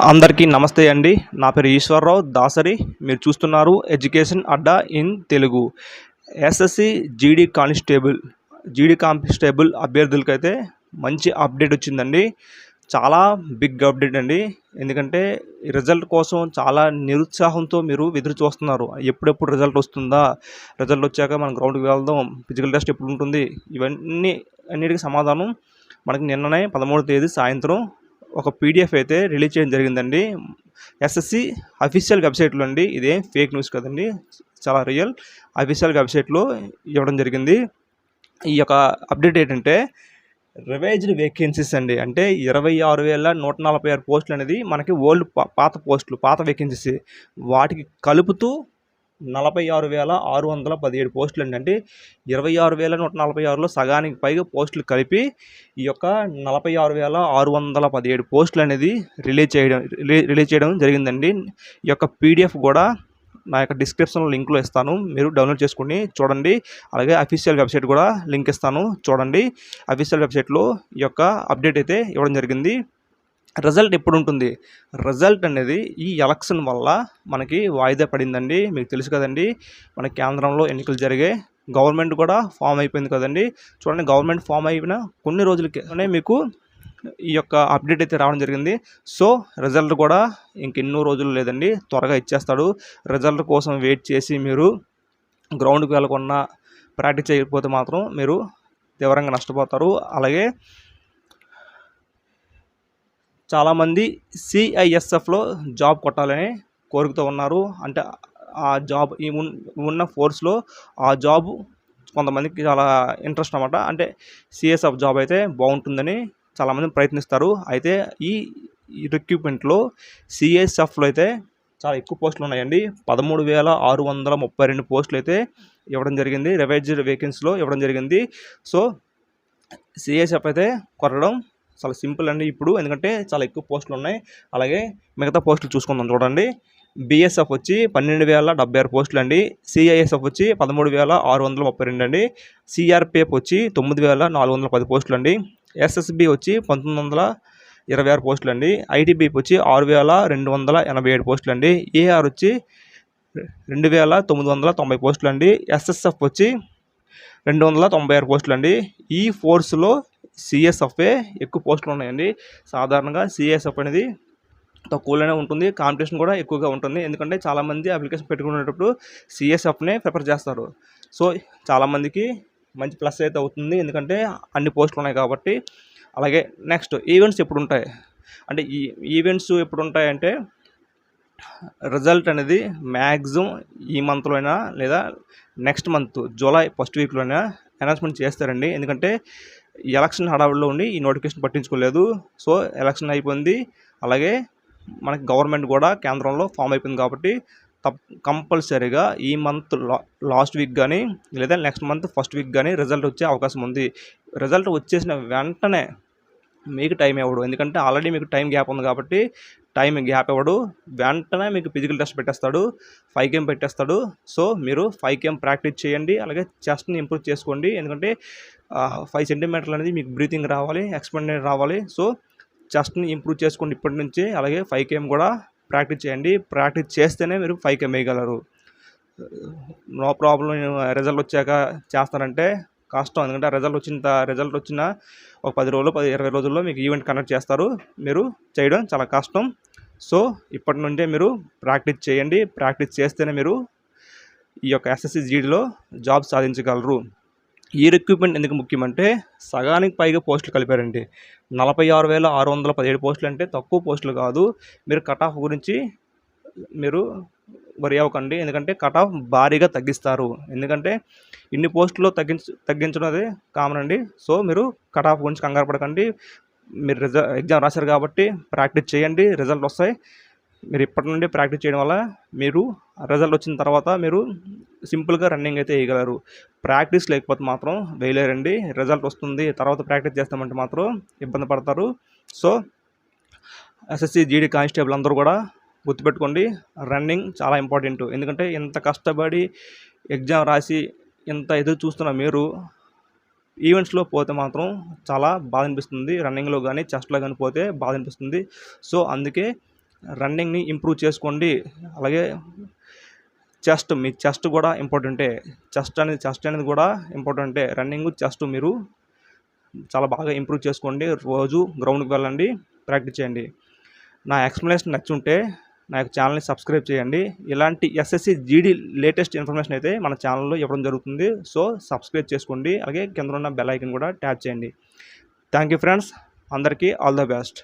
అందరికీ నమస్తే అండి. నా పేరు ఈశ్వరరావు దాసరి. మీరు చూస్తున్నారు education Adda in Telugu. SSC GD constable అభ్యర్థులకైతే మంచి అప్డేట్ వచ్చిందండి. చాలా బిగ్ అప్డేట్ అండి. ఎందుకంటే రిజల్ట్ కోసం చాలా నిరుత్సాహంతో మీరు ఎదురు చూస్తున్నారు. ఎప్పుడెప్పుడు రిజల్ట్ వస్తుందా, రిజల్ట్ వచ్చాక మనం గ్రౌండ్కి వెళ్దాం, ఫిజికల్ టెస్ట్ ఎప్పుడు ఉంటుంది, అన్నిటికీ సమాధానం మనకి నిన్ననే 13వ తేదీ సాయంత్రం ఒక పీడిఎఫ్ అయితే రిలీజ్ చేయడం జరిగిందండి. ఎస్ఎస్సి అఫీషియల్ వెబ్సైట్లో అండి. ఇదేం ఫేక్ న్యూస్ కదండి, చాలా రియల్. అఫీషియల్ వెబ్సైట్లో ఇవ్వడం జరిగింది. ఈ యొక్క అప్డేట్ ఏంటంటే రివైజ్డ్ వేకెన్సీస్ అండి. అంటే 26,146 పోస్టులు అనేది మనకి పాత వేకెన్సీస్, వాటికి కలుపుతూ 46,617 పోస్టులు అండి. అంటే 26,146లో సగానికి పైగా పోస్టులు కలిపి ఈ యొక్క 46,617 పోస్టులు అనేది రిలీజ్ చేయడం జరిగిందండి. ఈ యొక్క పీడిఎఫ్ కూడా నా యొక్క డిస్క్రిప్షన్లో లింక్లో ఇస్తాను, మీరు డౌన్లోడ్ చేసుకుని చూడండి. అలాగే అఫీషియల్ వెబ్సైట్ కూడా లింక్ ఇస్తాను, చూడండి. అఫీషియల్ వెబ్సైట్లో ఈ యొక్క అప్డేట్ అయితే ఇవ్వడం జరిగింది. రిజల్ట్ ఎప్పుడు ఉంటుంది? రిజల్ట్ అనేది ఈ ఎలక్షన్ వల్ల మనకి వాయిదా పడిందండి. మీకు తెలుసు కదండి, మన కేంద్రంలో ఎన్నికలు జరిగే, గవర్నమెంట్ కూడా ఫామ్ అయిపోయింది కదండి. చూడండి, గవర్నమెంట్ ఫామ్ అయిన కొన్ని రోజులకే మీకు ఈ యొక్క అప్డేట్ అయితే రావడం జరిగింది. సో రిజల్ట్ కూడా ఇంకెన్నో రోజులు లేదండి, త్వరగా ఇచ్చేస్తాడు. రిజల్ట్ కోసం వెయిట్ చేసి మీరు గ్రౌండ్కి వెళ్ళకుండా ప్రాక్టీస్ చేయకపోతే మాత్రం మీరు తీవ్రంగా నష్టపోతారు. అలాగే చాలామంది సిఐఎస్ఎఫ్లో జాబ్ కొట్టాలని కోరికతో ఉన్నారు. అంటే ఆ జాబ్ ఉన్న ఫోర్స్లో ఆ జాబ్ కొంతమందికి చాలా ఇంట్రెస్ట్ అన్నమాట. అంటే సిఎస్ఎఫ్ జాబ్ అయితే బాగుంటుందని చాలామంది ప్రయత్నిస్తారు. అయితే ఈ రిక్రూట్మెంట్లో సిఎస్ఎఫ్లో అయితే చాలా ఎక్కువ పోస్టులు ఉన్నాయండి. 13,632 పోస్టులు అయితే ఇవ్వడం జరిగింది. రివైజ్డ్ వేకెన్సీలో ఇవ్వడం జరిగింది. సో సిఎస్ఎఫ్ అయితే కొట్టడం చాలా సింపుల్ అండి ఇప్పుడు, ఎందుకంటే చాలా ఎక్కువ పోస్టులు ఉన్నాయి. అలాగే మిగతా పోస్టులు చూసుకుందాం, చూడండి. బిఎస్ఎఫ్ వచ్చి 12,076 పోస్టులు అండి. సిఐఎస్ఎఫ్ వచ్చి 13,632 అండి. సిఆర్పిఎఫ్ వచ్చి 9,410 పోస్టులు అండి. ఎస్ఎస్బి వచ్చి 1,926 పోస్టులు అండి. ఐటీబీపీ వచ్చి 6,287 పోస్టులు అండి. ఏఆర్ వచ్చి 2,990 పోస్టులు అండి. ఎస్ఎస్ఎఫ్ వచ్చి 296 పోస్టులు అండి. ఈ ఫోర్స్లో సిఎస్ఎఫ్ఏ ఎక్కువ పోస్టులు ఉన్నాయండి. సాధారణంగా సిఎస్ఎఫ్ అనేది తక్కువలోనే ఉంటుంది, కాంపిటీషన్ కూడా ఎక్కువగా ఉంటుంది. ఎందుకంటే చాలామంది అప్లికేషన్ పెట్టుకునేటప్పుడు సిఎస్ఎఫ్నే ప్రిఫర్ చేస్తారు. సో చాలామందికి మంచి ప్లస్ అయితే అవుతుంది, ఎందుకంటే అన్ని పోస్టులు ఉన్నాయి కాబట్టి. అలాగే నెక్స్ట్ ఈవెంట్స్ ఎప్పుడు ఉంటాయి అంటే, ఈ ఈవెంట్స్ ఎప్పుడు ఉంటాయంటే రిజల్ట్ అనేది మ్యాక్సిమం ఈ మంత్లో అయినా లేదా నెక్స్ట్ మంత్ జూలై ఫస్ట్ వీక్లోనే అనౌన్స్మెంట్ చేస్తారండి. ఎందుకంటే ఎలక్షన్ హడావుడిలో ఉండి ఈ నోటిఫికేషన్ పట్టించుకోలేదు. సో ఎలక్షన్ అయిపోయింది, అలాగే మనకి గవర్నమెంట్ కూడా కేంద్రంలో ఫామ్ అయిపోయింది కాబట్టి కంపల్సరీగా ఈ మంత్ లాస్ట్ వీక్ కానీ లేదా నెక్స్ట్ మంత్ ఫస్ట్ వీక్ కానీ రిజల్ట్ వచ్చే అవకాశం ఉంది. రిజల్ట్ వచ్చేసిన వెంటనే మీకు టైం ఇవ్వడు, ఎందుకంటే ఆల్రెడీ మీకు టైం గ్యాప్ ఉంది కాబట్టి టైం గ్యాప్ ఇవ్వడు. వెంటనే మీకు ఫిజికల్ టెస్ట్ పెట్టేస్తాడు, 5km పెట్టేస్తాడు. సో మీరు 5km ప్రాక్టీస్ చేయండి, అలాగే చెస్ట్ని ఇంప్రూవ్ చేసుకోండి. ఎందుకంటే 5 సెంటీమీటర్లు అనేది మీకు బ్రీతింగ్ రావాలి, ఎక్స్పెండెడ్ రావాలి. సో చెస్ట్ని ఇంప్రూవ్ చేసుకోండి ఇప్పటి నుంచి. అలాగే 5km కూడా ప్రాక్టీస్ చేయండి. ప్రాక్టీస్ చేస్తేనే మీరు 5km వేయగలరు. నో ప్రాబ్లం రిజల్ట్ వచ్చాక చేస్తారంటే కష్టం, ఎందుకంటే రిజల్ట్ వచ్చిన ఒక 10 రోజులు 20 రోజుల్లో మీకు ఈవెంట్ కండక్ట్ చేస్తారు. మీరు చేయడం చాలా కష్టం. సో ఇప్పటి నుండే మీరు ప్రాక్టీస్ చేయండి. ప్రాక్టీస్ చేస్తేనే మీరు ఈ యొక్క ఎస్ఎస్సి జీడీలో జాబ్ సాధించగలరు. ఈ రిక్రూట్మెంట్ ఎందుకు ముఖ్యమంటే సగానికి పైగా పోస్టులు కలిపారండి. 46,617 పోస్టులు అంటే తక్కువ పోస్టులు కాదు. మీరు కట్ ఆఫ్ గురించి మీరు వరి అవ్వకండి, ఎందుకంటే కట్ ఆఫ్ భారీగా తగ్గిస్తారు. ఎందుకంటే ఇన్ని పోస్టుల్లో తగ్గించడం అది కామన్ అండి. సో మీరు కట్ ఆఫ్ గురించి కంగారు పడకండి. మీరు ఎగ్జామ్ రాశారు కాబట్టి ప్రాక్టీస్ చేయండి, రిజల్ట్ వస్తాయి. మీరు ఇప్పటి నుండి ప్రాక్టీస్ చేయడం వల్ల మీరు రిజల్ట్ వచ్చిన తర్వాత మీరు సింపుల్గా రన్నింగ్ అయితే వేయగలరు. ప్రాక్టీస్ లేకపోతే మాత్రం వేయలేరండి. రిజల్ట్ వస్తుంది తర్వాత ప్రాక్టీస్ చేస్తామంటే మాత్రం ఇబ్బంది పడతారు. సో ఎస్ఎస్సి జీడీ కానిస్టేబుల్ అందరూ కూడా గుర్తుపెట్టుకోండి, రన్నింగ్ చాలా ఇంపార్టెంట్. ఎందుకంటే ఇంత కష్టపడి ఎగ్జామ్ రాసి ఇంత ఎదురు చూస్తున్న మీరు ఈవెంట్స్లో పోతే మాత్రం చాలా బాధ అనిపిస్తుంది. రన్నింగ్లో కానీ చెస్ట్లో కానీ పోతే బాధ అనిపిస్తుంది. సో అందుకే రన్నింగ్ని ఇంప్రూవ్ చేసుకోండి. అలాగే మీ చెస్ట్ కూడా ఇంపార్టెంటే. చెస్ట్ అనేది కూడా ఇంపార్టెంటే. రన్నింగ్, చెస్ట్ మీరు చాలా బాగా ఇంప్రూవ్ చేసుకోండి. రోజు గ్రౌండ్కి వెళ్ళండి, ప్రాక్టీస్ చేయండి. నా ఎక్స్ప్లెనేషన్ నచ్చుంటే నా యొక్క ఛానల్ని సబ్స్క్రైబ్ చేయండి. ఇలాంటి ఎస్ఎస్సి జీడీ లేటెస్ట్ ఇన్ఫర్మేషన్ అయితే మన ఛానల్లో ఇవ్వడం జరుగుతుంది. సో సబ్స్క్రైబ్ చేసుకోండి. అలాగే కింద ఉన్న బెల్ ఐకన్ కూడా ట్యాప్ చేయండి. Thank you friends. అందరికీ ఆల్ ద బెస్ట్.